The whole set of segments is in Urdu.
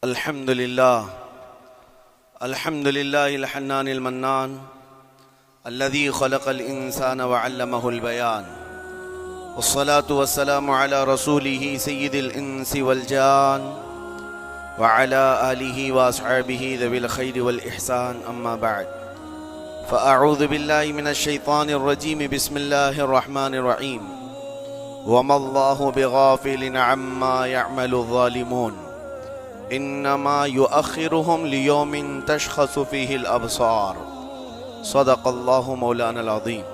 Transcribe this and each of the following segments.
الحمد لله الحنان المنان الذي خلق الإنسان وعلمه البيان والصلاة والسلام على رسوله سيد الإنس والجان وعلى آله وأصحابه ذوي الخير والإحسان أما بعد فأعوذ بالله من الشيطان الرجيم بسم الله الرحمن الرحيم وما الله بغافل عما يعمل الظالمون انما يؤخرهم ليوم تشخص فيه الابصار صدق اللہ مولانا العظیم۔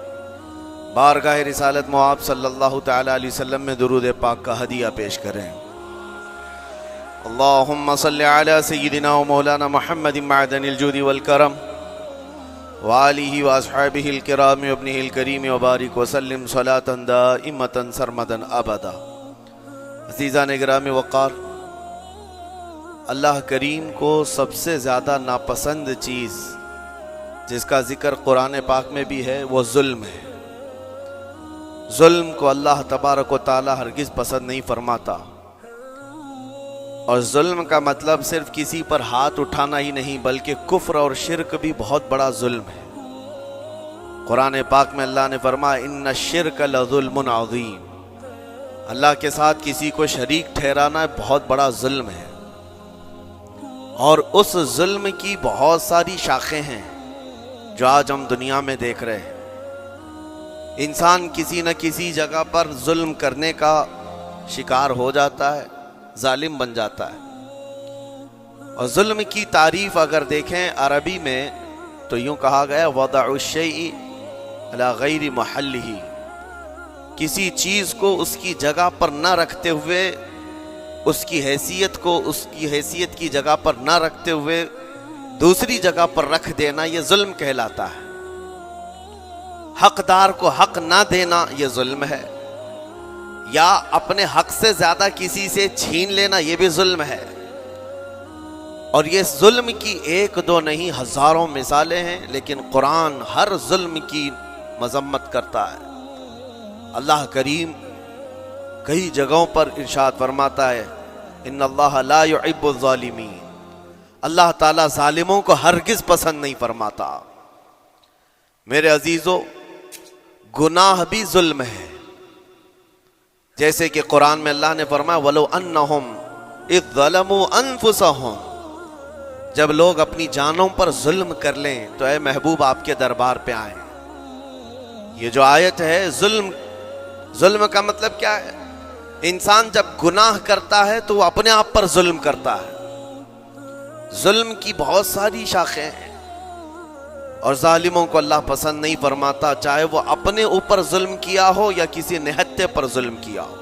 بارگاہ رسالت مآب صلی اللہ تعالی علیہ وسلم میں درود پاک کا ہدیہ پیش کریں۔ اللہم صلی علی سیدنا و مولانا محمد معدن الجود والکرم وآلہ واصحابہ الکرام وابنہ الکریم وبارک وسلم صلاة دائمة سرمدا ابدا۔ عزیزان گرامی وقار، اللہ کریم کو سب سے زیادہ ناپسند چیز جس کا ذکر قرآن پاک میں بھی ہے وہ ظلم ہے۔ ظلم کو اللہ تبارک و تعالی ہرگز پسند نہیں فرماتا، اور ظلم کا مطلب صرف کسی پر ہاتھ اٹھانا ہی نہیں بلکہ کفر اور شرک بھی بہت بڑا ظلم ہے۔ قرآن پاک میں اللہ نے فرمایا ان الشرک لظلم عظیم، اللہ کے ساتھ کسی کو شریک ٹھہرانا بہت بڑا ظلم ہے، اور اس ظلم کی بہت ساری شاخیں ہیں جو آج ہم دنیا میں دیکھ رہے ہیں۔ انسان کسی نہ کسی جگہ پر ظلم کرنے کا شکار ہو جاتا ہے، ظالم بن جاتا ہے۔ اور ظلم کی تعریف اگر دیکھیں عربی میں تو یوں کہا گیا وضع الشیء علی غیر محلہ، کسی چیز کو اس کی جگہ پر نہ رکھتے ہوئے، اس کی حیثیت کی جگہ پر نہ رکھتے ہوئے دوسری جگہ پر رکھ دینا، یہ ظلم کہلاتا ہے۔ حقدار کو حق نہ دینا یہ ظلم ہے، یا اپنے حق سے زیادہ کسی سے چھین لینا یہ بھی ظلم ہے۔ اور یہ ظلم کی ایک دو نہیں ہزاروں مثالیں ہیں، لیکن قرآن ہر ظلم کی مذمت کرتا ہے۔ اللہ کریم کئی جگہوں پر ارشاد فرماتا ہے ان اللہ لا يحب الظالمین، اللہ تعالیٰ ظالموں کو ہرگز پسند نہیں فرماتا۔ میرے عزیزو، گناہ بھی ظلم ہے، جیسے کہ قرآن میں اللہ نے فرمایا وَلَوْ أَنَّهُمْ إِذْ ظَلَمُوا أَنفُسَهُمْ، جب لوگ اپنی جانوں پر ظلم کر لیں تو اے محبوب آپ کے دربار پہ آئیں۔ یہ جو آیت ہے، ظلم کا مطلب کیا ہے؟ انسان جب گناہ کرتا ہے تو وہ اپنے آپ پر ظلم کرتا ہے۔ ظلم کی بہت ساری شاخیں ہیں، اور ظالموں کو اللہ پسند نہیں فرماتا، چاہے وہ اپنے اوپر ظلم کیا ہو یا کسی نہتے پر ظلم کیا ہو۔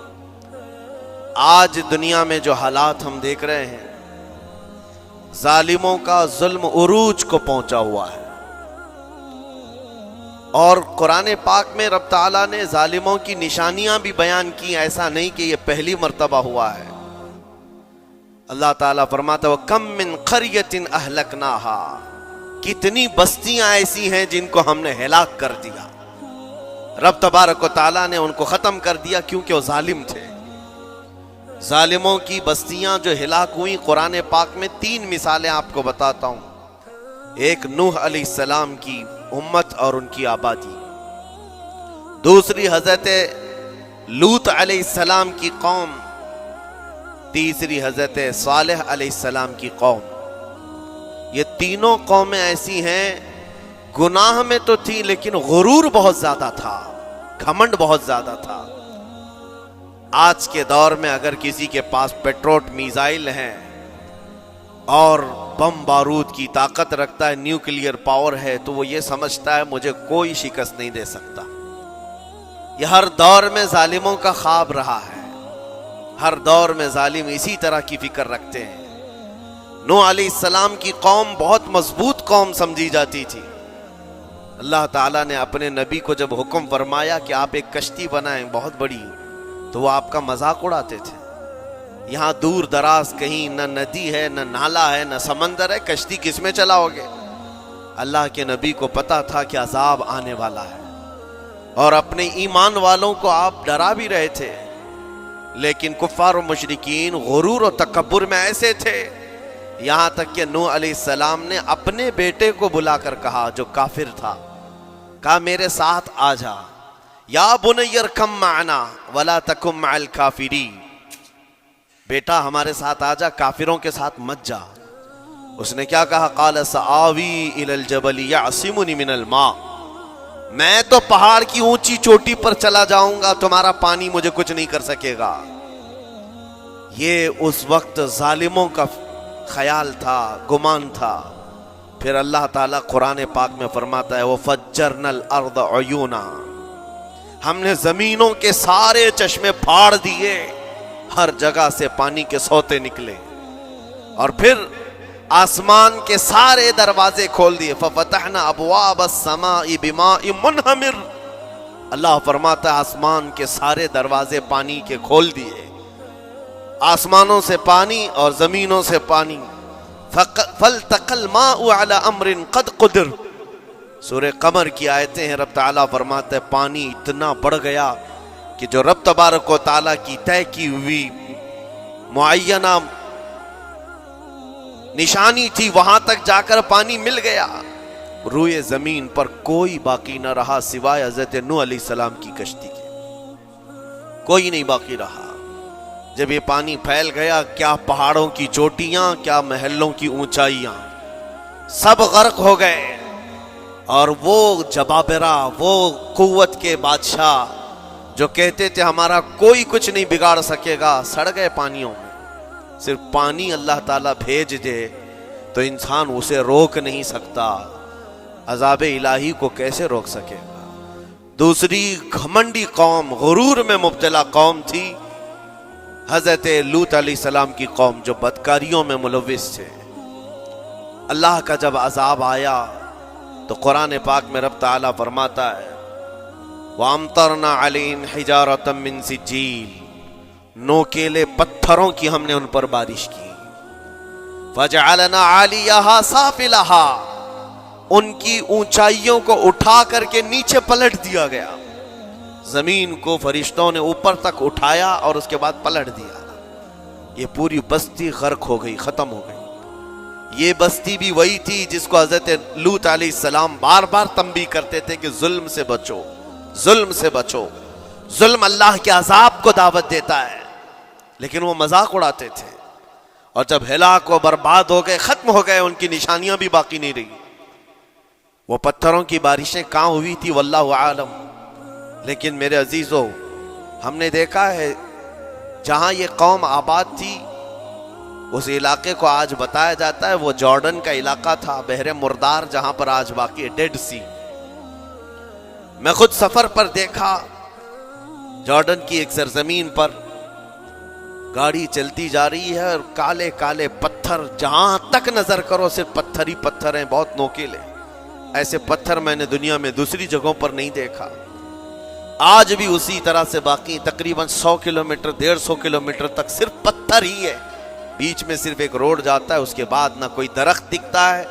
آج دنیا میں جو حالات ہم دیکھ رہے ہیں، ظالموں کا ظلم عروج کو پہنچا ہوا ہے، اور قرآن پاک میں رب تعالیٰ نے ظالموں کی نشانیاں بھی بیان کی، ایسا نہیں کہ یہ پہلی مرتبہ ہوا ہے۔ اللہ تعالیٰ فرماتا ہے وَكَم مِّن قَرْيَةٍ أَهْلَكْنَاهَا، کتنی بستیاں ایسی ہیں جن کو ہم نے ہلاک کر دیا۔ رب تبارک و تعالیٰ نے ان کو ختم کر دیا کیونکہ وہ ظالم تھے۔ ظالموں کی بستیاں جو ہلاک ہوئیں، قرآن پاک میں 3 مثالیں آپ کو بتاتا ہوں۔ ایک نوح علیہ السلام کی امت اور ان کی آبادی، دوسری حضرت لوط علیہ السلام کی قوم، تیسری حضرت صالح علیہ السلام کی قوم۔ یہ تینوں قومیں ایسی ہیں، گناہ میں تو تھی لیکن غرور بہت زیادہ تھا، گھمنڈ بہت زیادہ تھا۔ آج کے دور میں اگر کسی کے پاس پیٹروٹ میزائل ہیں اور بم بارود کی طاقت رکھتا ہے، نیوکلیئر پاور ہے، تو وہ یہ سمجھتا ہے مجھے کوئی شکست نہیں دے سکتا۔ یہ ہر دور میں ظالموں کا خواب رہا ہے، ہر دور میں ظالم اسی طرح کی فکر رکھتے ہیں۔ نوح علیہ السلام کی قوم بہت مضبوط قوم سمجھی جاتی تھی۔ اللہ تعالیٰ نے اپنے نبی کو جب حکم فرمایا کہ آپ ایک کشتی بنائیں بہت بڑی، تو وہ آپ کا مذاق اڑاتے تھے۔ یہاں دور دراز کہیں نہ ندی ہے، نہ نالا ہے، نہ سمندر ہے، کشتی کس میں چلاؤ گے؟ اللہ کے نبی کو پتا تھا کہ عذاب آنے والا ہے، اور اپنے ایمان والوں کو آپ ڈرا بھی رہے تھے، لیکن کفار و مشرکین غرور و تکبر میں ایسے تھے یہاں تک کہ نوح علیہ السلام نے اپنے بیٹے کو بلا کر کہا جو کافر تھا، کہا میرے ساتھ آ جا، یا بنی ارکم معنا ولا تکن مع الکافرین، بیٹا ہمارے ساتھ آ جا، کافروں کے ساتھ مت جا۔ اس نے کیا کہا؟ قال سآوی الی الجبل یعصمنی من الماء، میں تو پہاڑ کی اونچی چوٹی پر چلا جاؤں گا، تمہارا پانی مجھے کچھ نہیں کر سکے گا۔ یہ اس وقت ظالموں کا خیال تھا، گمان تھا۔ پھر اللہ تعالیٰ قرآن پاک میں فرماتا ہے وَفَجَّرْنَا الْأَرْضَ عُيُونًا، ہم نے زمینوں کے سارے چشمے پھاڑ دیے، ہر جگہ سے پانی کے سوتے نکلے، اور پھر آسمان کے سارے دروازے کھول دیے۔ فَفَتَحْنَا أَبْوَابَ السَّمَاءِ بِمَاءٍ مُنْهَمِرٍ، اللہ فرماتا ہے آسمان کے سارے دروازے پانی کے کھول دیے، آسمانوں سے پانی اور زمینوں سے پانی۔ فَالْتَقَى الْمَاءُ عَلَى أَمْرٍ قَدْ قُدِرَ، سورہ قمر کی آیتیں ہیں، رب تعالیٰ فرماتا ہے پانی اتنا بڑھ گیا کہ جو رب تبارک و تعالیٰ کی طے کی ہوئی معینہ نشانی تھی وہاں تک جا کر پانی مل گیا، روئے زمین پر کوئی باقی نہ رہا سوائے حضرت نوح علیہ السلام کی کشتی کے، کوئی نہیں باقی رہا۔ جب یہ پانی پھیل گیا، کیا پہاڑوں کی چوٹیاں، کیا محلوں کی اونچائیاں، سب غرق ہو گئے، اور وہ جبابرہ، وہ قوت کے بادشاہ جو کہتے تھے ہمارا کوئی کچھ نہیں بگاڑ سکے گا، سڑ گئے پانیوں میں۔ صرف پانی اللہ تعالیٰ بھیج دے تو انسان اسے روک نہیں سکتا، عذاب الہی کو کیسے روک سکے گا؟ دوسری گھمنڈی قوم، غرور میں مبتلا قوم تھی حضرت لوط علیہ السلام کی قوم، جو بدکاریوں میں ملوث تھے۔ اللہ کا جب عذاب آیا تو قرآن پاک میں رب تعالیٰ فرماتا ہے وَأَمْطَرْنَا عَلَيْهِمْ حِجَارَةً مِّن سِجِّيلٍ، نوکیلے پتھروں کی ہم نے ان پر بارش کی۔ فَجَعَلْنَا عَالِيَهَا سَافِلَهَا، ان کی اونچائیوں کو اٹھا کر کے نیچے پلٹ دیا گیا، زمین کو فرشتوں نے اوپر تک اٹھایا اور اس کے بعد پلٹ دیا۔ یہ پوری بستی غرق ہو گئی، ختم ہو گئی۔ یہ بستی بھی وہی تھی جس کو حضرت لوط علیہ السلام بار بار تنبیہ کرتے تھے کہ ظلم سے بچو، ظلم سے بچو، ظلم اللہ کے عذاب کو دعوت دیتا ہے، لیکن وہ مذاق اڑاتے تھے، اور جب ہلاک و برباد ہو گئے، ختم ہو گئے، ان کی نشانیاں بھی باقی نہیں رہی۔ وہ پتھروں کی بارشیں کہاں ہوئی تھی واللہ عالم، لیکن میرے عزیزو ہم نے دیکھا ہے جہاں یہ قوم آباد تھی اس علاقے کو آج بتایا جاتا ہے وہ جارڈن کا علاقہ تھا، بحر مردار جہاں پر آج باقی ہے، ڈیڈ سی۔ میں خود سفر پر دیکھا، جارڈن کی ایک سرزمین پر گاڑی چلتی جا رہی ہے اور کالے کالے پتھر، جہاں تک نظر کرو صرف پتھر ہی پتھر ہیں، بہت نوکیلے۔ ایسے پتھر میں نے دنیا میں دوسری جگہوں پر نہیں دیکھا۔ آج بھی اسی طرح سے باقی تقریباً 100 کلومیٹر 150 کلومیٹر تک صرف پتھر ہی ہے، بیچ میں صرف ایک روڈ جاتا ہے، اس کے بعد نہ کوئی درخت دکھتا ہے،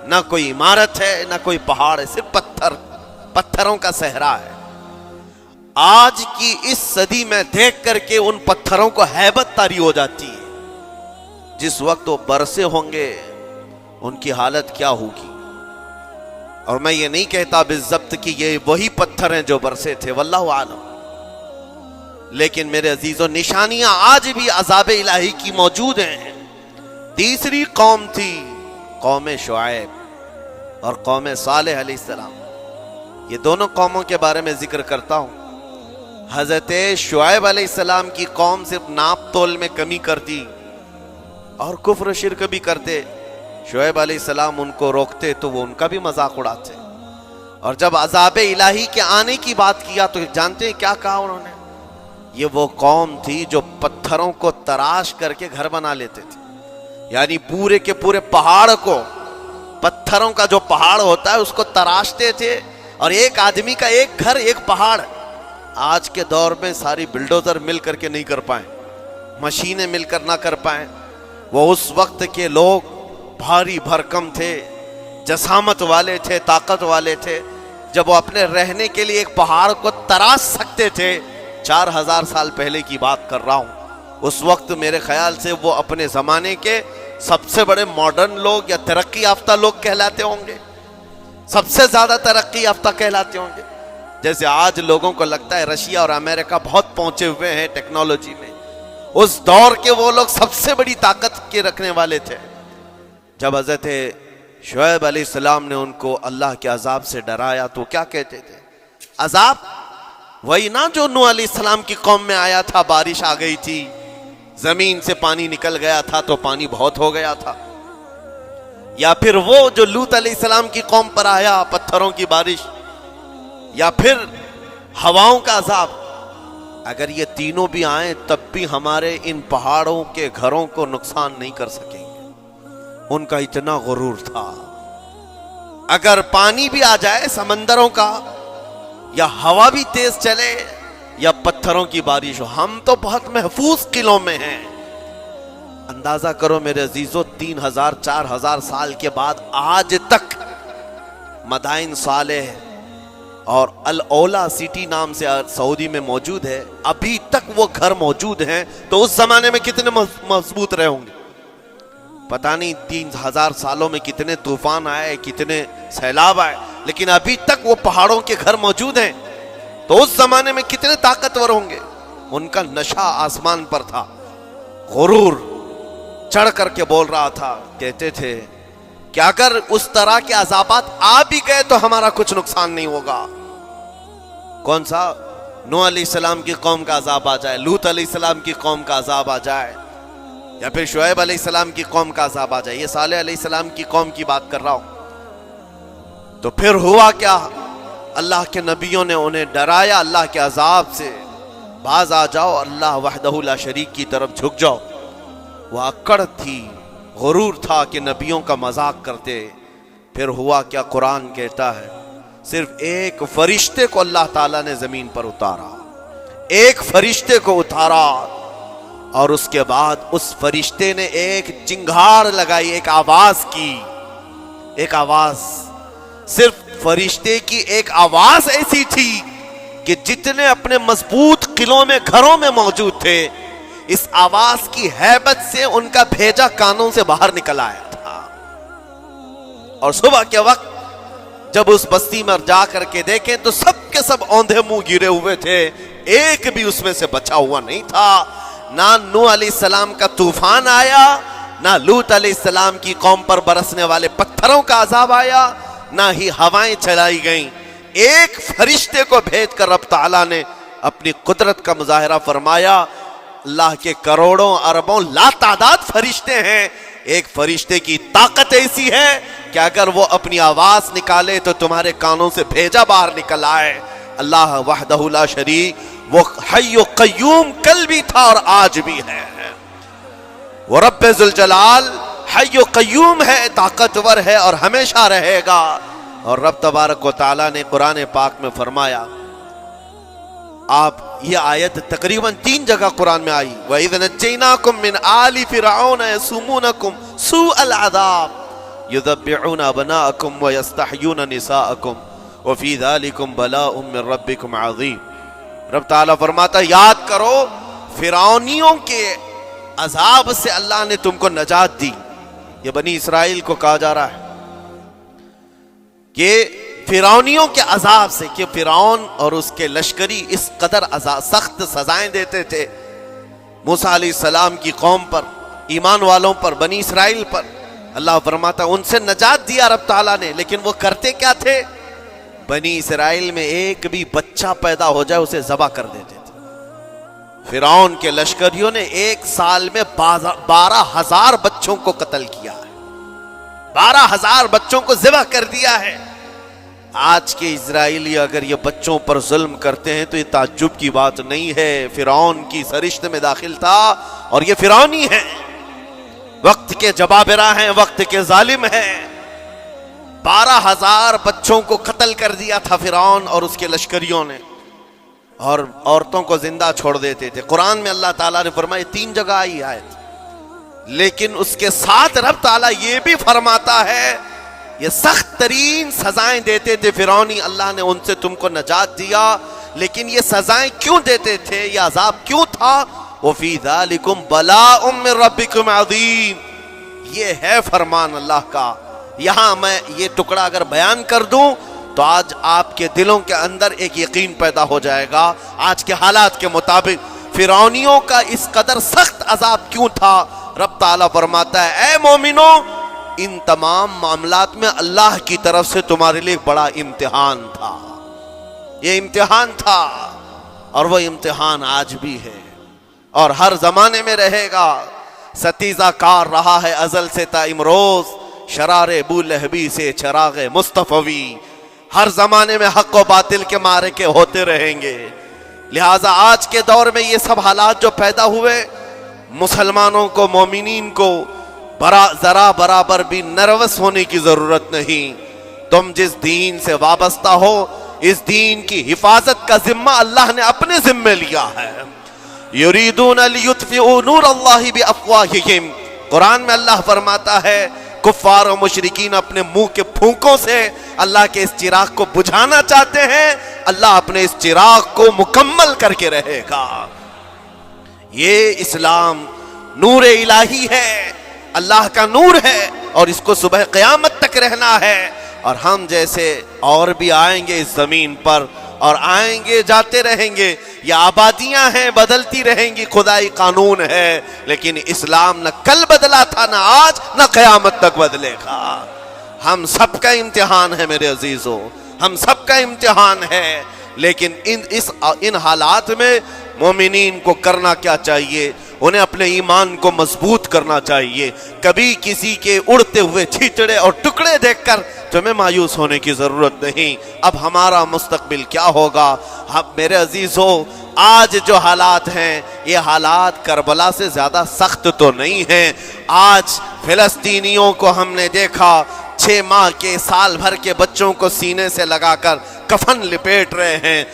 نہ کوئی عمارت ہے، نہ کوئی پہاڑ ہے، صرف پتھر، پتھروں کا صحرا ہے۔ آج کی اس صدی میں دیکھ کر کے ان پتھروں کو ہیبت طاری ہو جاتی ہے، جس وقت وہ برسے ہوں گے ان کی حالت کیا ہوگی۔ اور میں یہ نہیں کہتا بالضبط کہ یہ وہی پتھر ہیں جو برسے تھے، واللہ عالم، لیکن میرے عزیزوں نشانیاں آج بھی عذاب الہی کی موجود ہیں۔ تیسری قوم تھی قوم شعیب اور قوم صالح علیہ السلام۔ یہ دونوں قوموں کے بارے میں ذکر کرتا ہوں۔ حضرت شعیب علیہ السلام کی قوم صرف ناپ تول میں کمی کرتی اور کفر و شرک بھی کرتے، شعیب علیہ السلام ان کو روکتے تو وہ ان کا بھی مذاق اڑاتے، اور جب عذاب الہی کے آنے کی بات کیا تو جانتے ہیں کیا کہا انہوں نے؟ یہ وہ قوم تھی جو پتھروں کو تراش کر کے گھر بنا لیتے تھے، یعنی پورے کے پورے پہاڑ کو، پتھروں کا جو پہاڑ ہوتا ہے اس کو تراشتے تھے، اور ایک آدمی کا ایک گھر ایک پہاڑ۔ آج کے دور میں ساری بلڈوزر مل کر کے نہیں کر پائیں، مشینیں مل کر نہ کر پائیں، وہ اس وقت کے لوگ بھاری بھرکم تھے، جسامت والے تھے، طاقت والے تھے، جب وہ اپنے رہنے کے لیے ایک پہاڑ کو تراش سکتے تھے۔ 4000 سال پہلے کی بات کر رہا ہوں، اس وقت میرے خیال سے وہ اپنے زمانے کے سب سے بڑے ماڈرن لوگ یا ترقی یافتہ لوگ کہلاتے ہوں گے، سب سے زیادہ ترقی یافتہ کہلاتے ہوں گے. جیسے آج لوگوں کو لگتا ہے رشیا اور امریکہ بہت پہنچے ہوئے ہیں ٹیکنالوجی میں، اس دور کے وہ لوگ سب سے بڑی طاقت کے رکھنے والے تھے. جب حضرت شعیب علیہ السلام نے ان کو اللہ کے عذاب سے ڈرایا تو کیا کہتے تھے؟ عذاب وہی نا جو نوح علیہ السلام کی قوم میں آیا تھا، بارش آ گئی تھی، زمین سے پانی نکل گیا تھا تو پانی بہت ہو گیا تھا. یا پھر وہ جو لوط علیہ السلام کی قوم پر آیا، پتھروں کی بارش، یا پھر ہواؤں کا عذاب. اگر یہ تینوں بھی آئیں تب بھی ہمارے ان پہاڑوں کے گھروں کو نقصان نہیں کر سکیں گے. ان کا اتنا غرور تھا. اگر پانی بھی آ جائے سمندروں کا، یا ہوا بھی تیز چلے، یا پتھروں کی بارش ہو، ہم تو بہت محفوظ قلعوں میں ہیں. اندازہ کرو میرے عزیزو، 3000 4000 سال کے بعد آج تک مدائن صالح اور الاولا سٹی نام سے سعودی میں موجود ہے، ابھی تک وہ گھر موجود ہیں. تو اس زمانے میں کتنے مضبوط رہے ہوں گے؟ پتہ نہیں 3000 سالوں میں کتنے طوفان آئے، کتنے سیلاب آئے، لیکن ابھی تک وہ پہاڑوں کے گھر موجود ہیں. تو اس زمانے میں کتنے طاقتور ہوں گے. ان کا نشہ آسمان پر تھا، غرور چڑھ کر کے بول رہا تھا. کہتے تھے کہ اگر اس طرح کے عذابات آ بھی گئے تو ہمارا کچھ نقصان نہیں ہوگا. کون سا؟ نوح علیہ السلام کی قوم کا عذاب آ جائے، لوط علیہ السلام کی قوم کا عذاب آ جائے، یا پھر شعیب علیہ السلام کی قوم کا عذاب آ جائے. یہ صالح علیہ السلام کی قوم کی بات کر رہا ہوں. تو پھر ہوا کیا؟ اللہ کے نبیوں نے انہیں ڈرایا اللہ کے عذاب سے. باز آ جاؤ، اللہ وحدہ لا شریک کی طرف جھک جاؤ. وہ اکڑ تھی، غرور تھا کہ نبیوں کا مذاق کرتے. پھر ہوا کیا؟ قرآن کہتا ہے صرف ایک فرشتے کو اللہ تعالیٰ نے زمین پر اتارا، ایک فرشتے کو اتارا، اور اس کے بعد اس فرشتے نے ایک چنگھاڑ لگائی، ایک آواز کی. ایک آواز، صرف فرشتے کی ایک آواز ایسی تھی کہ جتنے اپنے مضبوط قلعوں میں گھروں میں موجود تھے، اس آواز کی ہیبت سے ان کا بھیجا کانوں سے باہر نکل آیا تھا. اور صبح کے وقت جب اس بستی میں جا کر کے دیکھیں تو سب کے سب اوندھے منہ گرے ہوئے تھے، ایک بھی اس میں سے بچا ہوا نہیں تھا. نہ نوح علیہ السلام کا طوفان آیا، نہ لوط علیہ السلام کی قوم پر برسنے والے پتھروں کا عذاب آیا، نہ ہی ہوائیں چلائی گئیں. ایک فرشتے کو بھیج کر رب تعالیٰ نے اپنی قدرت کا مظاہرہ فرمایا. اللہ کے کروڑوں اربوں لا تعداد فرشتے ہیں، ایک فرشتے کی طاقت ایسی ہے کہ اگر وہ اپنی آواز نکالے تو تمہارے کانوں سے بھیجا باہر نکل آئے. اللہ وحدہ لا شریک، وہ حی و قیوم کل بھی تھا اور آج بھی ہے. وہ رب ذوالجلال حی و قیوم ہے، طاقتور ہے اور ہمیشہ رہے گا. اور رب تبارک و تعالیٰ نے قرآن پاک میں فرمایا، آپ یہ آیت تقریباً 3 جگہ قرآن میں آئی، وَإِذْ نَجَّيْنَاكُمْ مِنْ آلِ فِرْعَوْنَ يَسُومُونَكُمْ سُوءَ الْعَذَابِ يُذَبِّحُونَ أَبْنَاءَكُمْ وَيَسْتَحْيُونَ نِسَاءَكُمْ وَفِي ذَلِكُمْ بَلَاءٌ مِّن رَبِّكُمْ عَظِيمٌ. رب تعالیٰ فرماتا یاد کرو فرعونیوں کے عذاب سے اللہ نے تم کو نجات دی. یہ بنی اسرائیل کو کہا جا رہا ہے کہ فرعونیوں کے عذاب سے، کہ فرعون اور اس کے لشکری اس قدر سخت سزائیں دیتے تھے موسیٰ علیہ السلام کی قوم پر، ایمان والوں پر، بنی اسرائیل پر. اللہ فرماتا ان سے نجات دیا رب تعالیٰ نے، لیکن وہ کرتے کیا تھے؟ بنی اسرائیل میں ایک بھی بچہ پیدا ہو جائے اسے ذبح کر دیتے تھے. فرعون کے لشکریوں نے ایک سال میں 12,000 بچوں کو قتل کیا ہے، 12,000 بچوں کو ذبح کر دیا ہے. آج کے اسرائیلی اگر یہ بچوں پر ظلم کرتے ہیں تو یہ تعجب کی بات نہیں ہے. فرعون کی سرشت میں داخل تھا اور یہ فرعونی ہے، وقت کے جبابرہ ہیں، وقت کے ظالم ہیں. 12,000 بچوں کو قتل کر دیا تھا فرعون اور اس کے لشکریوں نے، اور عورتوں کو زندہ چھوڑ دیتے تھے. قرآن میں اللہ تعالیٰ نے فرمایا 3 جگہ آئی آیت، لیکن اس کے ساتھ رب تعالیٰ یہ بھی فرماتا ہے یہ سخت ترین سزائیں دیتے تھے فرعونی، اللہ نے ان سے تم کو نجات دیا. لیکن یہ سزائیں کیوں دیتے تھے، یہ عذاب کیوں تھا؟ وفی ذالکم بلاء من ربکم عظیم. یہ ہے فرمان اللہ کا. یہاں میں یہ ٹکڑا اگر بیان کر دوں تو آج آپ کے دلوں کے اندر ایک یقین پیدا ہو جائے گا. آج کے حالات کے مطابق فرعونیوں کا اس قدر سخت عذاب کیوں تھا؟ رب تعالیٰ فرماتا ہے اے مومنوں، ان تمام معاملات میں اللہ کی طرف سے تمہارے لیے بڑا امتحان تھا. یہ امتحان تھا اور وہ امتحان آج بھی ہے اور ہر زمانے میں رہے گا. ستیزہ کار رہا ہے ازل سے تا امروز، شرار ابو لہبی سے چراغ مصطفی. ہر زمانے میں حق و باطل کے معرکے ہوتے رہیں گے. لہٰذا آج کے دور میں یہ سب حالات جو پیدا ہوئے، مسلمانوں کو، مومنین کو ذرا برابر بھی نروس ہونے کی ضرورت نہیں. تم جس دین سے وابستہ ہو، اس دین کی حفاظت کا ذمہ اللہ نے اپنے ذمے لیا ہے. یریدون لیطفئوا نور اللہ بافواہہم. قرآن میں اللہ فرماتا ہے کفار و مشرکین اپنے منہ کے پھونکوں سے اللہ کے اس چراغ کو بجھانا چاہتے ہیں، اللہ اپنے اس چراغ کو مکمل کر کے رہے گا. یہ اسلام نور الہی ہے، اللہ کا نور ہے اور اس کو صبح قیامت تک رہنا ہے. اور ہم جیسے اور بھی آئیں گے اس زمین پر اور آئیں گے جاتے رہیں گے. یہ آبادیاں ہیں، بدلتی رہیں گی، خدائی قانون ہے، لیکن اسلام نہ کل بدلا تھا، نہ آج، نہ قیامت تک بدلے گا. ہم سب کا امتحان ہے میرے عزیزو، ہم سب کا امتحان ہے. لیکن ان حالات میں مومنین کو کرنا کیا چاہیے؟ انہیں اپنے ایمان کو مضبوط کرنا چاہیے. کبھی کسی کے اڑتے ہوئے چھیٹڑے اور ٹکڑے دیکھ کر تمہیں مایوس ہونے کی ضرورت نہیں. اب ہمارا مستقبل کیا ہوگا؟ میرے عزیزو، آج جو حالات ہیں یہ حالات کربلا سے زیادہ سخت تو نہیں ہیں. آج فلسطینیوں کو ہم نے دیکھا 6 ماہ کے، سال بھر کے بچوں کو سینے سے لگا کر کفن لپیٹ رہے ہیں.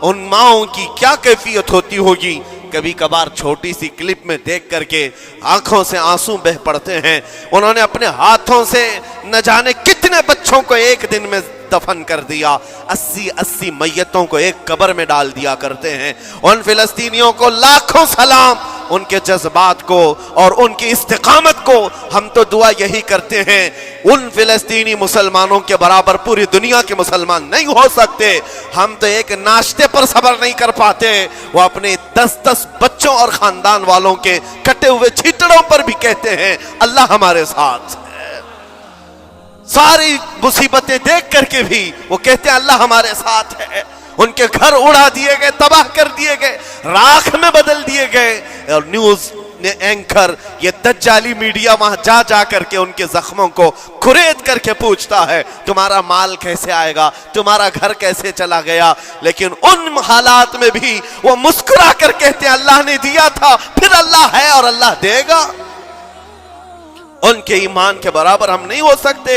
ان ماؤں کی کیا کیفیت ہوتی ہوگی؟ کبھی کبھار چھوٹی سی کلپ میں دیکھ کر کے آنکھوں سے آنسو بہ پڑتے ہیں. انہوں نے اپنے ہاتھوں سے نہ جانے کتنے بچوں کو ایک دن میں دفن کر دیا. 80 میتوں کو ایک قبر میں ڈال دیا کرتے ہیں. ان فلسطینیوں کو لاکھوں سلام، ان کے جذبات کو اور ان کی استقامت کو. ہم تو دعا یہی کرتے ہیں ان فلسطینی مسلمانوں کے برابر پوری دنیا کے مسلمان نہیں ہو سکتے. ہم تو ایک ناشتے پر صبر نہیں کر پاتے، وہ اپنے 10 بچوں اور خاندان والوں کے کٹے ہوئے چھیٹڑوں پر بھی کہتے ہیں اللہ ہمارے ساتھ ہے. ساری مصیبتیں دیکھ کر کے بھی وہ کہتے ہیں اللہ ہمارے ساتھ ہے. ان کے گھر اڑا دیے گئے، تباہ کر دیے گئے، راکھ میں بدل دیے گئے. اور نیوز اینکر، یہ دجالی میڈیا وہاں جا کر کے ان کے زخموں کو کھرید کر کے پوچھتا ہے تمہارا مال کیسے آئے گا، تمہارا گھر کیسے چلا گیا. لیکن ان حالات میں بھی وہ مسکرا کر کہتے ہیں اللہ نے دیا تھا، پھر اللہ ہے اور اللہ دے گا. ان کے ایمان کے برابر ہم نہیں ہو سکتے.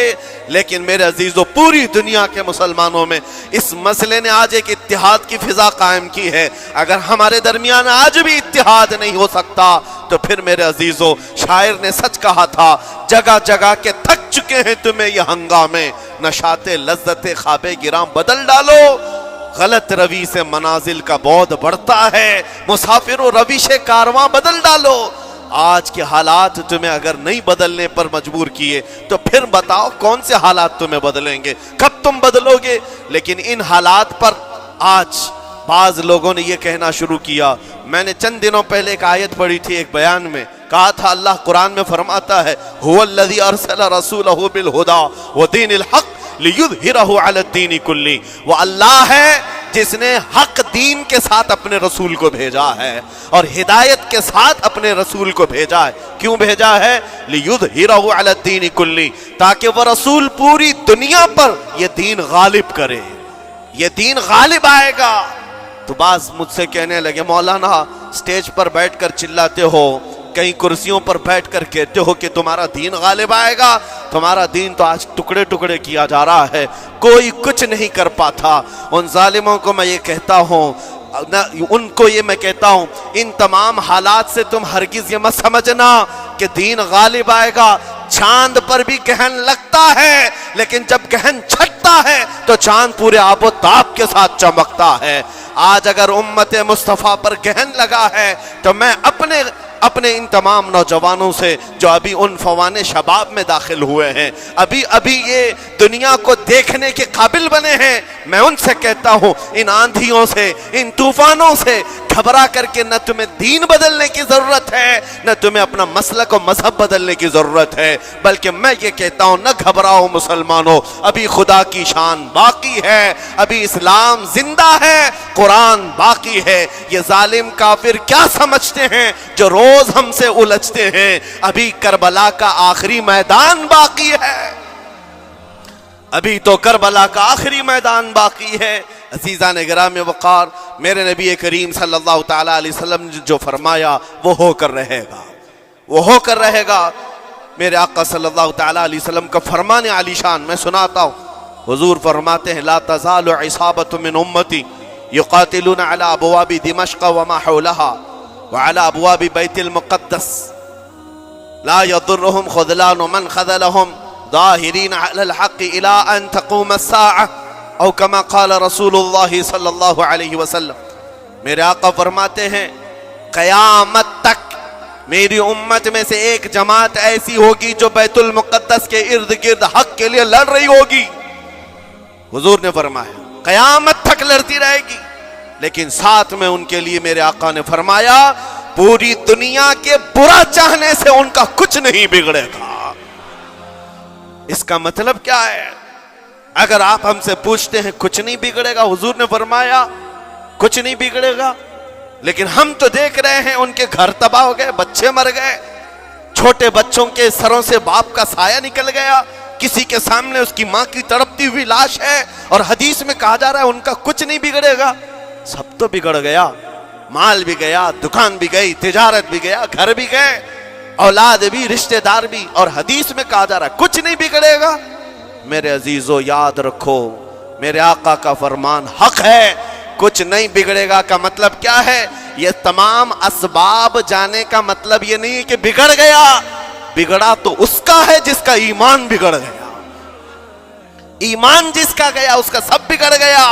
لیکن میرے عزیزو، پوری دنیا کے مسلمانوں میں اس مسئلے نے آج ایک اتحاد کی فضا قائم کی ہے. اگر ہمارے درمیان آج بھی اتحاد نہیں ہو سکتا تو پھر میرے عزیزو، شاعر نے سچ کہا تھا جگہ جگہ کے تھک چکے ہیں تمہیں یہ ہنگامے، نشاط لذت خواب گرام بدل ڈالو. غلط روی سے منازل کا بعد بڑھتا ہے، مسافر و روش کارواں بدل ڈالو. آج کے حالات تمہیں اگر نہیں بدلنے پر مجبور کیے تو پھر بتاؤ کون سے حالات تمہیں بدلیں گے، کب تم بدلو گے؟ لیکن ان حالات پر آج بعض لوگوں نے یہ کہنا شروع کیا. میں نے چند دنوں پہلے ایک آیت پڑھی تھی، ایک بیان میں کہا تھا اللہ قرآن میں فرماتا ہے هو الذی ارسل رسولہ بالہدی ودین الحق لیظہرہ علی الدین کلہ. وہ اللہ ہے جس نے حق دین کے ساتھ اپنے رسول کو بھیجا ہے اور ہدایت کے ساتھ اپنے رسول کو بھیجا ہے. کیوں بھیجا ہے؟ لیظہرہ علی الدین کلہ، تاکہ وہ رسول پوری دنیا پر یہ دین غالب کرے. یہ دین غالب آئے گا. تو بعض مجھ سے کہنے لگے مولانا سٹیج پر بیٹھ کر چلاتے ہو، کئی کرسیوں پر بیٹھ کر کہتے ہو کہ تمہارا دین غالب آئے گا. تمہارا دین تو آج ٹکڑے ٹکڑے کیا جا رہا ہے، کوئی کچھ نہیں کر پاتا. ان ظالموں کو میں یہ کہتا ہوں، ان کو یہ میں کہتا ہوں، ان تمام حالات سے تم ہرگز یہ مت سمجھنا کہ دین غالب آئے گا. چاند پر بھی گہن لگتا ہے، لیکن جب گہن چھٹتا ہے تو چاند پورے آب و تاب کے ساتھ چمکتا ہے. آج اگر امت مصطفیٰ پر گہن لگا ہے تو میں اپنے ان تمام نوجوانوں سے جو ابھی عنفوان شباب میں داخل ہوئے ہیں، ابھی یہ دنیا کو دیکھنے کے قابل بنے ہیں، میں ان سے کہتا ہوں ان آندھیوں سے، ان طوفانوں سے گھبرا کر کے نہ تمہیں دین بدلنے کی ضرورت ہے، نہ تمہیں اپنا مسلک و مذہب بدلنے کی ضرورت ہے، بلکہ میں یہ کہتا ہوں نہ گھبراؤ مسلمانوں، ابھی خدا کی شان باقی ہے، ابھی اسلام زندہ ہے، قرآن باقی ہے۔ یہ ظالم کافر کیا سمجھتے ہیں جو روز ہم سے الجھتے ہیں؟ ابھی کربلا کا آخری میدان باقی ہے، ابھی تو کربلا کا آخری میدان باقی ہے۔ عزیزان گرامی وقار، میرے نبی کریم صلی اللہ تعالی علیہ وسلم نے جو فرمایا وہ ہو کر رہے گا، وہ ہو کر رہے گا۔ میرے آقا صلی اللہ تعالی علیہ وسلم کا فرمان عالی شان میں سناتا ہوں۔ حضور فرماتے ہیں لا تزال عصابۃ من امتی یقاتلون علی ابواب دمشق وما حولها وعلى ابواب بیت المقدس لا يضرهم خذلان من خذلهم ظاہرین علی الحق الى ان تقوم الساعة او کما قال رسول اللہ صلی اللہ علیہ وسلم۔ میرے آقا فرماتے ہیں قیامت تک میری امت میں سے ایک جماعت ایسی ہوگی جو بیت المقدس کے ارد گرد حق کے لیے لڑ رہی ہوگی۔ حضور نے فرمایا قیامت تک لڑتی رہے گی، لیکن ساتھ میں ان کے لیے میرے آقا نے فرمایا پوری دنیا کے برا چاہنے سے ان کا کچھ نہیں بگڑے گا۔ اس کا مطلب کیا ہے؟ اگر آپ ہم سے پوچھتے ہیں کچھ نہیں بگڑے گا، حضور نے فرمایا کچھ نہیں بگڑے گا، لیکن ہم تو دیکھ رہے ہیں ان کے گھر تباہ ہو گئے، بچے مر گئے، چھوٹے بچوں کے سروں سے باپ کا سایہ نکل گیا، کسی کے سامنے اس کی ماں کی تڑپتی ہوئی لاش ہے، اور حدیث میں کہا جا رہا ہے ان کا کچھ نہیں بگڑے گا۔ سب تو بگڑ گیا، مال بھی گیا، دکان بھی گئی، تجارت بھی گیا، گھر بھی گئے، اولاد بھی، رشتہ دار بھی، اور حدیث میں کہا جا رہا ہے کچھ نہیں بگڑے گا۔ میرے عزیزو یاد رکھو میرے آقا کا فرمان حق ہے، کچھ نہیں بگڑے گا کا مطلب کیا ہے؟ یہ تمام اسباب جانے کا مطلب یہ نہیں کہ بگڑ گیا، بگڑا تو اس کا ہے جس کا ایمان بگڑ گیا، ایمان جس کا گیا اس کا سب بگڑ گیا۔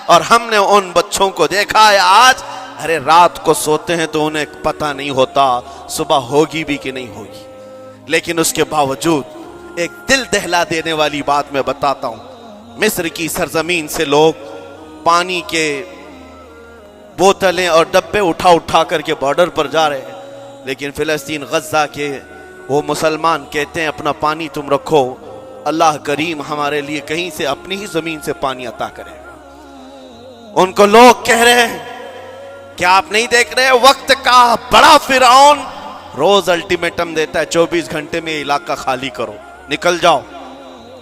اور ہم نے ان بچوں کو دیکھا ہے آج، ارے رات کو سوتے ہیں تو انہیں پتہ نہیں ہوتا صبح ہوگی بھی کہ نہیں ہوگی، لیکن اس کے باوجود ایک دل دہلا دینے والی بات میں بتاتا ہوں۔ مصر کی سرزمین سے لوگ پانی کے بوتلیں اور ڈبے اٹھا کر کے بارڈر پر جا رہے ہیں، لیکن فلسطین غزہ کے وہ مسلمان کہتے ہیں اپنا پانی تم رکھو، اللہ کریم ہمارے لیے کہیں سے اپنی ہی زمین سے پانی عطا کرے گا۔ ان کو لوگ کہہ رہے ہیں کہ آپ نہیں دیکھ رہے وقت کا بڑا فرعون روز الٹیمیٹم دیتا ہے 24 گھنٹے میں علاقہ خالی کرو، نکل جاؤ،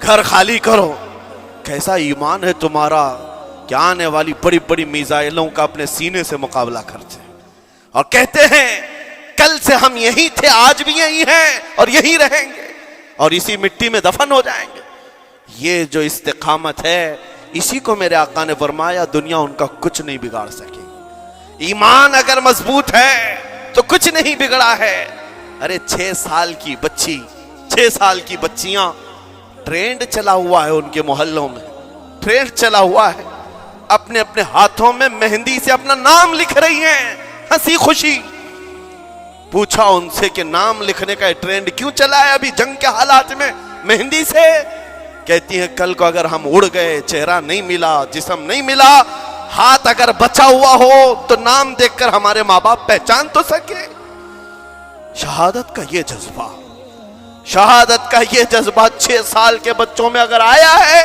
گھر خالی کرو۔ کیسا ایمان ہے تمہارا کہ آنے والی بڑی بڑی میزائلوں کا اپنے سینے سے مقابلہ کرتے ہیں، اور کہتے ہیں کل سے ہم یہی تھے، آج بھی یہی ہیں اور یہی رہیں گے اور اسی مٹی میں دفن ہو جائیں گے۔ یہ جو استقامت ہے، اسی کو میرے آقا نے فرمایا دنیا ان کا کچھ نہیں بگاڑ سکے گی۔ ایمان اگر مضبوط ہے تو کچھ نہیں بگڑا ہے۔ ارے 6 سال کی بچی، 6 سال کی بچیاں، ٹرینڈ چلا ہوا ہے ان کے محلوں میں، ٹرینڈ چلا ہوا ہے، اپنے اپنے ہاتھوں میں مہندی سے اپنا نام لکھ رہی ہیں، ہنسی خوشی۔ پوچھا ان سے کہ نام لکھنے کا ٹرینڈ کیوں چلا ہے ابھی جنگ کے حالات میں مہندی سے؟ کہتی ہیں کل کو اگر ہم اڑ گئے، چہرہ نہیں ملا، جسم نہیں ملا، ہاتھ اگر بچا ہوا ہو تو نام دیکھ کر ہمارے ماں باپ پہچان تو سکے۔ شہادت کا یہ جذبہ، شہادت کا یہ جذبہ 6 سال کے بچوں میں اگر آیا ہے،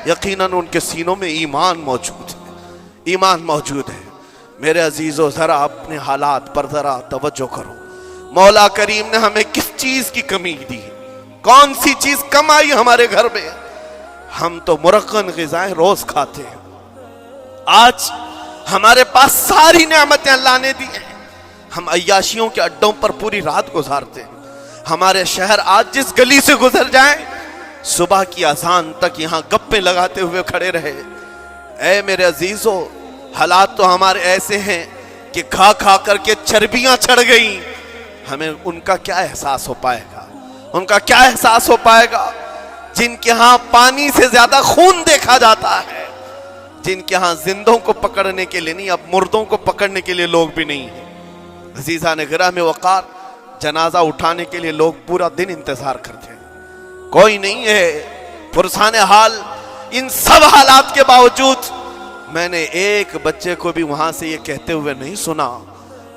یقیناً ان کے سینوں میں ایمان موجود ہے، ایمان موجود ہے۔ میرے عزیزو ذرا اپنے حالات پر ذرا توجہ کرو، مولا کریم نے ہمیں کس چیز کی کمی دی، کون سی چیز کم آئی ہمارے گھر میں؟ ہم تو مرغن غذائیں روز کھاتے ہیں، آج ہمارے پاس ساری نعمتیں اللہ نے دی ہیں، ہم عیاشیوں کے اڈوں پر پوری رات گزارتے ہیں۔ ہمارے شہر آج جس گلی سے گزر جائیں، صبح کی اذان تک یہاں گپے لگاتے ہوئے کھڑے رہے۔ اے میرے عزیزو، حالات تو ہمارے ایسے ہیں کہ کھا کھا کر کے چربیاں چڑھ گئیں، ہمیں ان کا کیا احساس ہو پائے گا، ان کا کیا احساس ہو پائے گا جن کے ہاں پانی سے زیادہ خون دیکھا جاتا ہے، جن کے ہاں زندوں کو پکڑنے کے لیے نہیں، اب مردوں کو پکڑنے کے لیے لوگ بھی نہیں ہیں۔ عزیزان گرامی وقار، جنازہ اٹھانے کے لیے لوگ پورا دن انتظار کرتے ہیں، کوئی نہیں ہے۔ پرسان حال ان سب حالات کے باوجود میں نے ایک بچے کو بھی وہاں سے یہ کہتے ہوئے نہیں سنا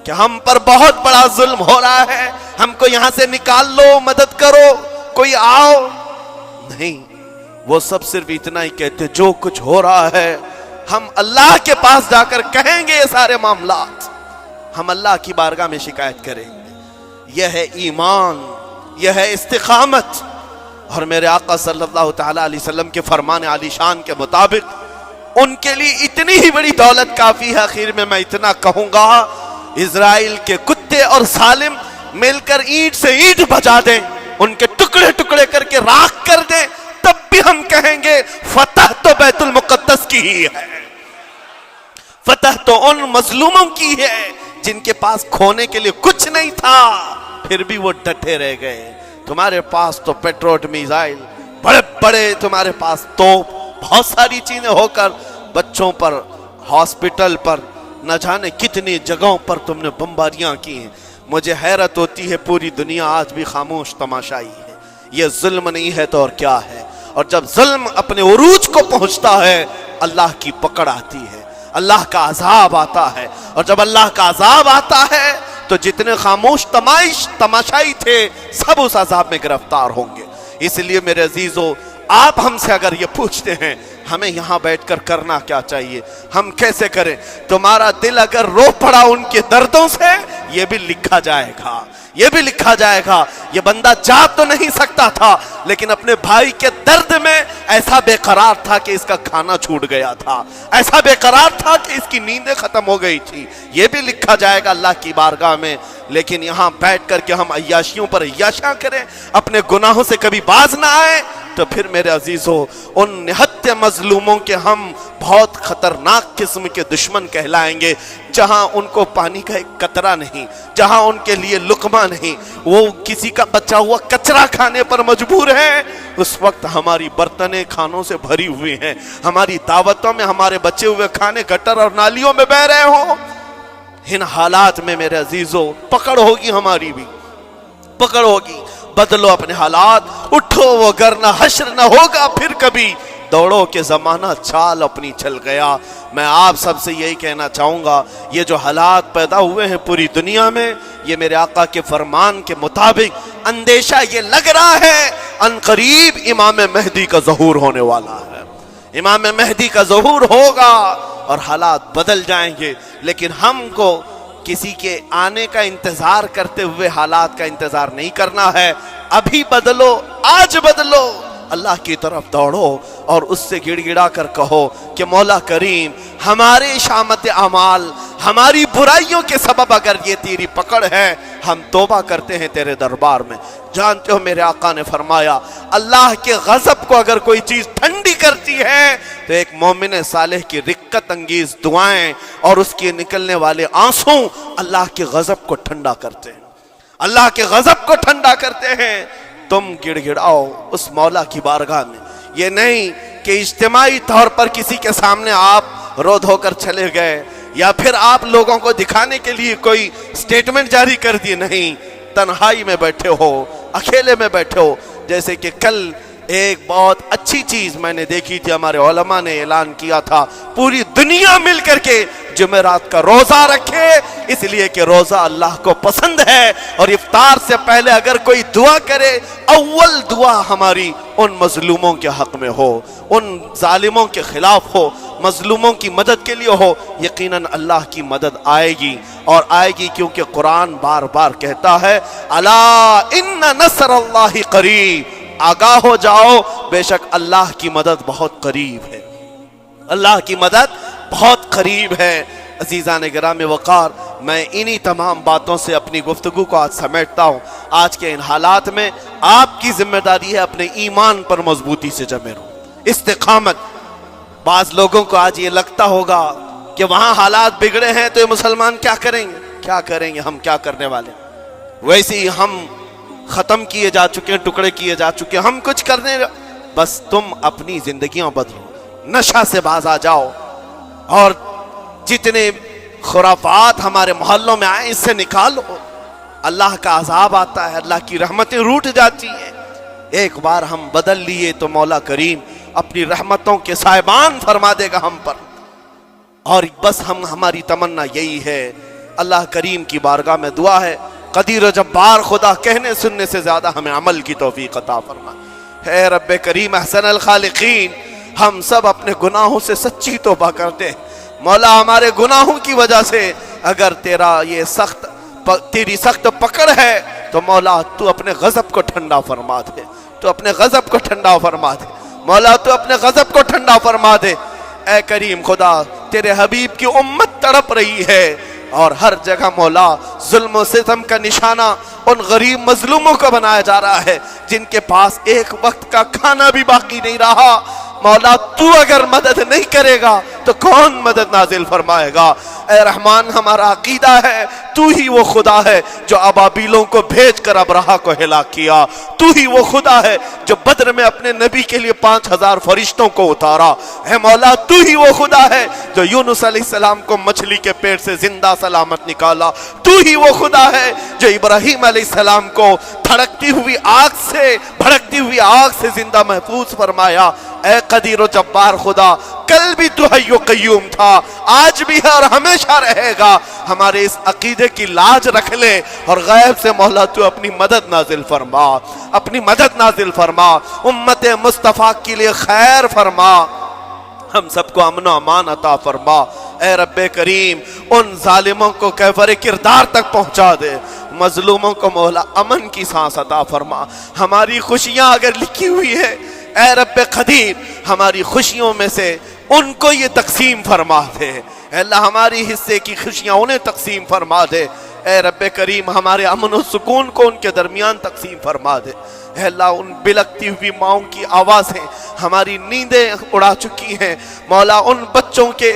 کہ ہم پر بہت بڑا ظلم ہو رہا ہے، ہم کو یہاں سے نکال لو، مدد کرو، کوئی آؤ، نہیں۔ وہ سب صرف اتنا ہی کہتے، جو کچھ ہو رہا ہے ہم اللہ کے پاس جا کر کہیں گے، یہ سارے معاملات ہم اللہ کی بارگاہ میں شکایت کریں گے۔ یہ ہے ایمان، یہ ہے استقامت۔ اور میرے آقا صلی اللہ تعالی علیہ وسلم کے فرمان عالی شان کے مطابق ان کے لیے اتنی ہی بڑی دولت کافی ہے۔ آخر میں اتنا کہوں گا، اسرائیل کے کتے اور ظالم مل کر اینٹ سے اینٹ بجا دیں، ان کے ٹکڑے ٹکڑے کر کے راکھ کر دیں، تب بھی ہم کہیں گے فتح تو بیت المقدس کی ہی ہے، فتح تو ان مظلوموں کی ہے جن کے پاس کھونے کے لیے کچھ نہیں تھا، پھر بھی وہ ڈٹے رہ گئے۔ تمہارے پاس تو پیٹروٹ میزائل، بڑے بڑے تمہارے پاس توپ، بہت ساری چیزیں ہو کر بچوں پر، ہاسپٹل پر، نہ جانے کتنی جگہوں پر تم نے بمباریاں کی ہیں۔ مجھے حیرت ہوتی ہے، پوری دنیا آج بھی خاموش تماشائی ہے۔ یہ ظلم نہیں ہے تو اور کیا ہے؟ اور جب ظلم اپنے عروج کو پہنچتا ہے، اللہ کی پکڑ آتی ہے، اللہ کا عذاب آتا ہے، اور جب اللہ کا عذاب آتا ہے تو جتنے خاموش تماشائی تھے سب اس عذاب میں گرفتار ہوں گے۔ اس لیے میرے عزیزو، آپ ہم سے اگر یہ پوچھتے ہیں ہمیں یہاں بیٹھ کر کرنا کیا چاہیے، ہم کیسے کریں، تمہارا دل اگر رو پڑا ان کے دردوں سے، یہ بھی لکھا جائے گا، یہ بھی لکھا جائے گا۔ یہ بندہ جا تو نہیں سکتا تھا، لیکن اپنے بھائی کے درد میں ایسا بے قرار تھا کہ اس کا کھانا چھوٹ گیا تھا، ایسا بے قرار تھا کہ اس کی نیندیں ختم ہو گئی تھی، یہ بھی لکھا جائے گا اللہ کی بارگاہ میں۔ لیکن یہاں بیٹھ کر کے ہم عیاشیوں پر عیاشیاں کریں، اپنے گناہوں سے کبھی باز نہ آئے، تو پھر میرے عزیزو ان نہت مظلوموں کے ہم بہت خطرناک قسم کے دشمن کہلائیں گے، جہاں ان کو پانی کا ایک قطرہ نہیں، جہاں ان کے لیے لقمہ نہیں، وہ کسی کا بچا ہوا کچرا کھانے پر مجبور ہے۔ اس وقت ہماری برتنیں کھانوں سے بھری ہوئی ہیں، ہماری دعوتوں میں ہمارے بچے ہوئے کھانے گٹر اور نالیوں میں بہ رہے ہوں۔ ان حالات میں میرے عزیزو پکڑ ہوگی، ہماری بھی پکڑ ہوگی۔ بدلو اپنے حالات، اٹھو وگرنہ حشر نہ ہوگا پھر کبھی، دوڑو کہ زمانہ چال اپنی چل گیا۔ میں آپ سب سے یہی کہنا چاہوں گا، یہ جو حالات پیدا ہوئے ہیں پوری دنیا میں، یہ میرے آقا کے فرمان کے مطابق اندیشہ یہ لگ رہا ہے ان قریب امام مہدی کا ظہور ہونے والا ہے، امام مہدی کا ظہور ہوگا اور حالات بدل جائیں گے۔ لیکن ہم کو کسی کے آنے کا انتظار کرتے ہوئے حالات کا انتظار نہیں کرنا ہے، ابھی بدلو، آج بدلو، اللہ کی طرف دوڑو اور اس سے گڑ گڑا کر کہو کہ مولا کریم، ہمارے شامت اعمال، ہماری برائیوں کے سبب اگر یہ تیری پکڑ ہے، ہم توبہ کرتے ہیں تیرے دربار میں۔ جانتے ہو میرے آقا نے فرمایا، اللہ کے غضب کو اگر کوئی چیز ٹھنڈی کرتی ہے تو ایک مومن صالح کی رقت انگیز دعائیں اور اس کے نکلنے والے آنسوں اللہ کے غضب کو ٹھنڈا کرتے ہیں، اللہ کے غضب کو ٹھنڈا کرتے ہیں۔ تم گڑ گڑاؤ اس مولا کی بارگاہ میں، یہ نہیں کہ اجتماعی طور پر کسی کے سامنے آپ رو دھو کر چلے گئے، یا پھر آپ لوگوں کو دکھانے کے لیے کوئی سٹیٹمنٹ جاری کر دی، نہیں، تنہائی میں بیٹھے ہو، اکیلے میں بیٹھے ہو۔ جیسے کہ کل ایک بہت اچھی چیز میں نے دیکھی تھی، ہمارے علماء نے اعلان کیا تھا پوری دنیا مل کر کے جمعرات کا روزہ رکھے، اس لیے کہ روزہ اللہ کو پسند ہے، اور افطار سے پہلے اگر کوئی دعا کرے، اول دعا ہماری ان مظلوموں کے حق میں ہو، ان ظالموں کے خلاف ہو، مظلوموں کی مدد کے لیے ہو، یقیناً اللہ کی مدد آئے گی، اور آئے گی کیونکہ قرآن بار بار کہتا ہے، الا ان نصر اللہ قریب، آگاہ ہو جاؤ، بے شک اللہ کی مدد بہت قریب ہے، اللہ کی مدد بہت قریب ہے۔ عزیزان گرامی وقار، میں انہی تمام باتوں سے اپنی گفتگو کو آج سمیٹتا ہوں۔ آج کے ان حالات میں آپ کی ذمہ داری ہے اپنے ایمان پر مضبوطی سے جمے رہو، استقامت۔ بعض لوگوں کو آج یہ لگتا ہوگا کہ وہاں حالات بگڑے ہیں تو یہ مسلمان کیا کریں گے، کیا کریں گے، ہم کیا کرنے والے، ویسے ہی ہم ختم کیے جا چکے ہیں، ٹکڑے کیے جا چکے ہیں، ہم کچھ کرنے، بس تم اپنی زندگیاں بدلو، نشہ سے باز آ جاؤ، اور جتنے خرافات ہمارے محلوں میں آئے اس سے نکالو. اللہ کا عذاب آتا ہے, اللہ کی رحمتیں روٹ جاتی ہیں. ایک بار ہم بدل لیے تو مولا کریم اپنی رحمتوں کے سائبان فرما دے گا ہم پر. اور بس ہماری تمنا یہی ہے. اللہ کریم کی بارگاہ میں دعا ہے, قدیر و جبار خدا کہنے سننے سے زیادہ ہمیں عمل کی توفیق عطا فرما. اے رب کریم احسن الخالقین, ہم سب اپنے گناہوں سے سچی توبہ کرتے ہیں. مولا ہمارے گناہوں کی وجہ سے اگر تیری سخت پکڑ ہے تو مولا تو اپنے غضب کو ٹھنڈا فرما دے, تو اپنے غضب کو ٹھنڈا فرما دے. مولا تو اپنے غضب کو ٹھنڈا فرما دے. اے کریم خدا, تیرے حبیب کی امت تڑپ رہی ہے اور ہر جگہ مولا ظلم و ستم کا نشانہ ان غریب مظلوموں کو بنایا جا رہا ہے جن کے پاس ایک وقت کا کھانا بھی باقی نہیں رہا. مولا تو اگر مدد نہیں کرے گا تو کون مدد نازل فرمائے گا؟ اے رحمان, ہمارا عقیدہ ہے تو ہی وہ خدا ہے جو ابابیلوں کو بھیج کر ابرہہ کو ہلاک کیا. تو ہی وہ خدا ہے جو بدر میں اپنے نبی کے لیے 5000 فرشتوں کو اتارا. اے مولا, تو ہی وہ خدا ہے جو یونس علیہ السلام کو مچھلی کے پیٹ سے زندہ سلامت نکالا. تو ہی وہ خدا ہے جو ابراہیم علیہ السلام کو بھڑکتی ہوئی آگ سے زندہ محفوظ فرمایا. اے قدیر و جبار خدا, کل بھی تو حی و قیوم تھا, آج بھی ہے اور ہمیشہ رہے گا. ہمارے اس عقیدے کی لاج رکھ لے اور غیب سے مولا تو اپنی مدد نازل فرما, اپنی مدد نازل فرما, امت مصطفیٰ کے لیے خیر فرما, ہم سب کو امن و امان عطا فرما. اے رب کریم, ان ظالموں کو کیفر کردار تک پہنچا دے, مظلوموں کو مولا امن کی سانس عطا فرما. ہماری خوشیاں اگر لکھی ہوئی ہے اے رب قدیر, ہماری خوشیوں میں سے ان کو یہ تقسیم فرما دے. اے اللہ, ہماری حصے کی خوشیاں انہیں تقسیم فرما دے. اے رب کریم, ہمارے امن و سکون کو ان کے درمیان تقسیم فرما دے. اے اللہ, ان بلکتی ہوئی ماؤں کی آوازیں ہماری نیندیں اڑا چکی ہیں. مولا, ان بچوں کے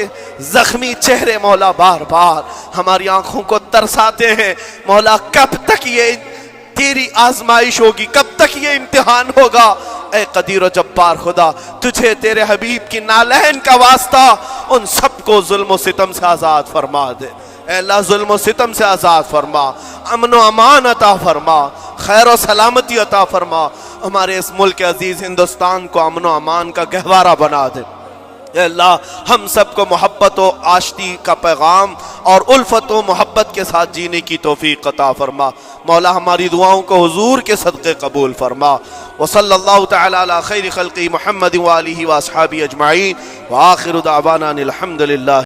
زخمی چہرے مولا بار بار ہماری آنکھوں کو ترساتے ہیں. مولا, کب تک یہ تیری آزمائش ہوگی, کب تک یہ امتحان ہوگا؟ اے قدیر و جبار خدا, تجھے تیرے حبیب کی نالین کا واسطہ ان سب کو ظلم و ستم سے آزاد فرما دے. اے اللہ, ظلم و ستم سے آزاد فرما, امن و امان عطا فرما, خیر و سلامتی عطا فرما. ہمارے اس ملک عزیز ہندوستان کو امن و امان کا گہوارہ بنا دے. اے اللہ, ہم سب کو محبت و آشتی کا پیغام اور الفت و محبت کے ساتھ جینے کی توفیق عطا فرما. مولا, ہماری دعاؤں کو حضور کے صدقے قبول فرما. وصلی اللہ تعالی علی خیر خلقی محمد وآلہ واصحابہ اجمعین, وآخر دعوانا الحمدللہ.